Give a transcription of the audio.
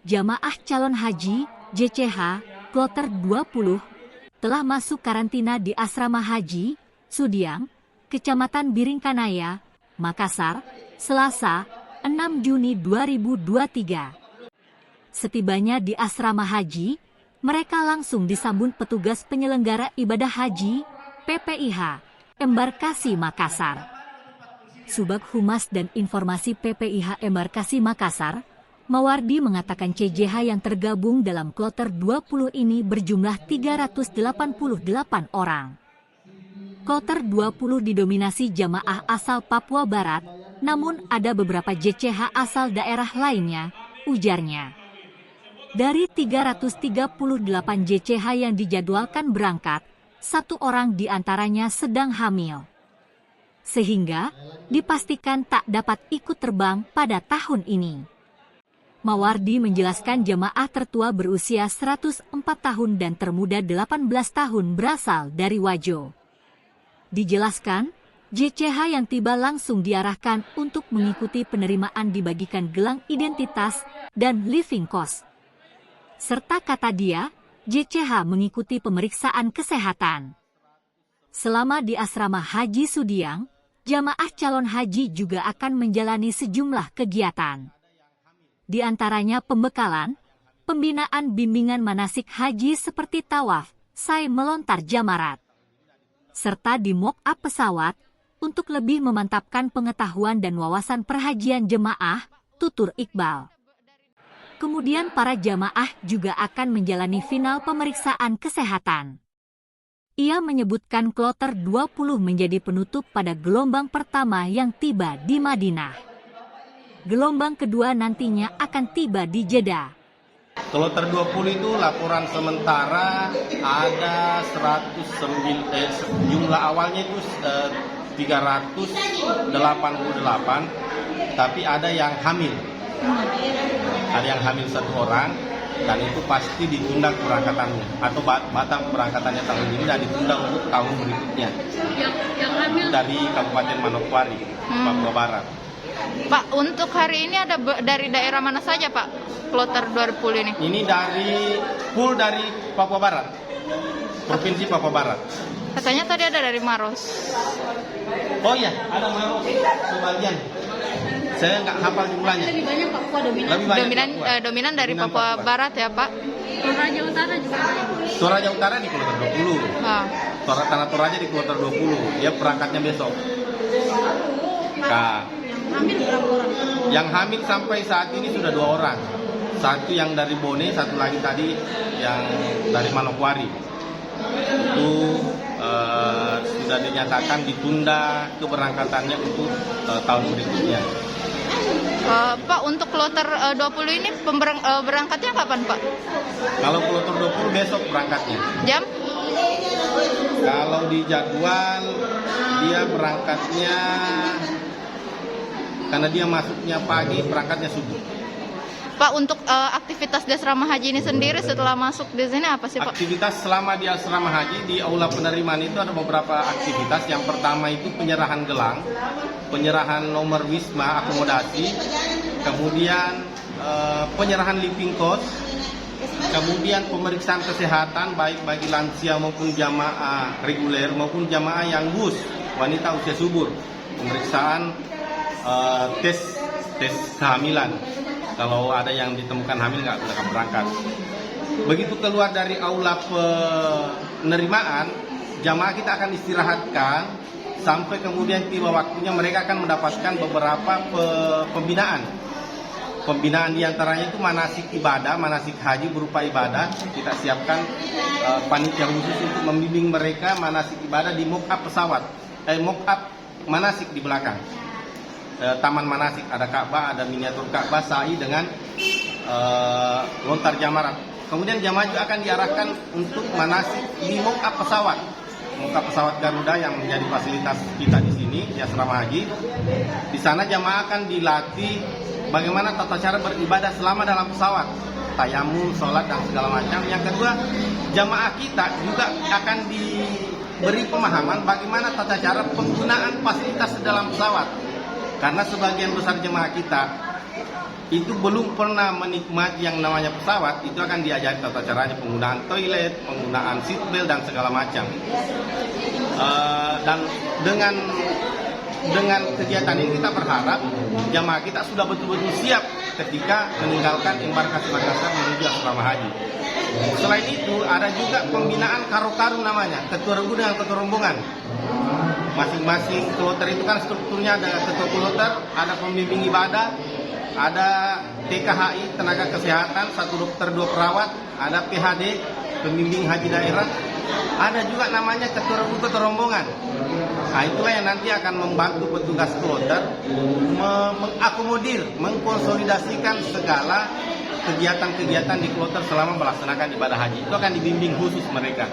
Jamaah calon haji JCH Kloter 20 telah masuk karantina di Asrama Haji Sudiang, Kecamatan Biringkanaya, Makassar, Selasa, 6 Juni 2023. Setibanya di Asrama Haji, mereka langsung disambut petugas penyelenggara ibadah haji PPIH Embarkasi Makassar. Subag Humas dan Informasi PPIH Embarkasi Makassar, Mawardi mengatakan CJH yang tergabung dalam Kloter 20 ini berjumlah 388 orang. Kloter 20 didominasi jamaah asal Papua Barat, namun ada beberapa JCH asal daerah lainnya, ujarnya. Dari 338 JCH yang dijadwalkan berangkat, 1 orang diantaranya sedang hamil. Sehingga dipastikan tak dapat ikut terbang pada tahun ini. Mawardi menjelaskan jamaah tertua berusia 104 tahun dan termuda 18 tahun berasal dari Wajo. Dijelaskan, JCH yang tiba langsung diarahkan untuk mengikuti penerimaan dibagikan gelang identitas dan living cost. Serta kata dia, JCH mengikuti pemeriksaan kesehatan. Selama di Asrama Haji Sudiang, jamaah calon haji juga akan menjalani sejumlah kegiatan. Di antaranya pembekalan, pembinaan bimbingan manasik haji seperti tawaf, sa'i melontar jamarat, serta di mock-up pesawat untuk lebih memantapkan pengetahuan dan wawasan perhajian jemaah, tutur Iqbal. Kemudian para jamaah juga akan menjalani final pemeriksaan kesehatan. Ia menyebutkan Kloter 20 menjadi penutup pada gelombang pertama yang tiba di Madinah. Gelombang kedua nantinya akan tiba di Jeddah. Kloter 20 itu laporan sementara ada 109, jumlah awalnya itu 388, tapi ada yang hamil. Ada yang hamil 1 orang, dan itu pasti ditunda keberangkatannya atau batal keberangkatannya tahun ini dan ditunda untuk tahun berikutnya. Yang hamil dari Kabupaten Manokwari, Papua Barat. Pak, untuk hari ini ada dari daerah mana saja Pak, Kloter 20 ini? Ini dari Papua Barat, Provinsi Papua Barat. Katanya tadi ada dari Maros. Oh iya, ada Maros sebagian. Saya nggak hafal jumlahnya. Lebih banyak Papua dominan dari Papua Barat ya Pak. Toraja Utara juga. Toraja Utara di Kloter 20. Toraja di Kloter 20. Dia berangkatnya besok. Nah, Hamil berapa orang? Yang hamil sampai saat ini sudah 2 orang. Satu yang dari Bone, satu lagi tadi yang dari Manokwari. Itu sudah dinyatakan ditunda keberangkatannya untuk tahun berikutnya. Pak, untuk Kloter 20 ini berangkatnya kapan Pak? Kalau Kloter 20 besok berangkatnya. Jam? Kalau di jadwal dia berangkatnya, karena dia masuknya pagi, berangkatnya subuh. Pak, untuk aktivitas di asrama haji ini sendiri setelah masuk di sini apa sih Pak? Aktivitas selama di asrama haji di aula penerimaan itu ada beberapa aktivitas. Yang pertama itu penyerahan gelang, penyerahan nomor wisma akomodasi, kemudian penyerahan living cost, kemudian pemeriksaan kesehatan baik bagi lansia maupun jamaah reguler maupun jamaah yang GUS, wanita usia subur, pemeriksaan tes kehamilan. Kalau ada yang ditemukan hamil nggak akan berangkat. Begitu keluar dari aula penerimaan, jamaah kita akan istirahatkan sampai kemudian tiba waktunya mereka akan mendapatkan beberapa pembinaan. Pembinaan diantaranya itu manasik ibadah, manasik haji berupa ibadah. Kita siapkan panitia khusus untuk membimbing mereka manasik ibadah di mock-up pesawat, mock-up manasik di belakang. Taman manasik, ada Ka'bah, ada miniatur Ka'bah, sa'i dengan lontar jamarat. Kemudian jamaah juga akan diarahkan untuk manasik di mock-up pesawat. Mock-up pesawat Garuda yang menjadi fasilitas kita di sini di asrama haji. Di sana jamaah akan dilatih bagaimana tata cara beribadah selama dalam pesawat, tayamum, sholat dan segala macam. Yang kedua, jamaah kita juga akan diberi pemahaman bagaimana tata cara penggunaan fasilitas dalam pesawat. Karena sebagian besar jemaah kita itu belum pernah menikmati yang namanya pesawat, itu akan diajari tata caranya penggunaan toilet, penggunaan seatbelt dan segala macam. Dan dengan kegiatan ini kita berharap jamaah kita sudah betul-betul siap ketika meninggalkan embarkasi Makassar menuju asrama haji. Selain itu ada juga pembinaan karo-karo namanya, ketua regu dengan ketua rombongan. Masing-masing kloter itu kan strukturnya ada ketua kloter, ada pembimbing ibadah, ada TKHI tenaga kesehatan, 1 dokter 2 perawat, ada PHD pembimbing haji daerah, ada juga namanya ketua regu ketua rombongan. Nah, itulah yang nanti akan membantu petugas kloter mengakomodir, mengkonsolidasikan segala kegiatan-kegiatan di kloter selama melaksanakan ibadah haji. Itu akan dibimbing khusus mereka.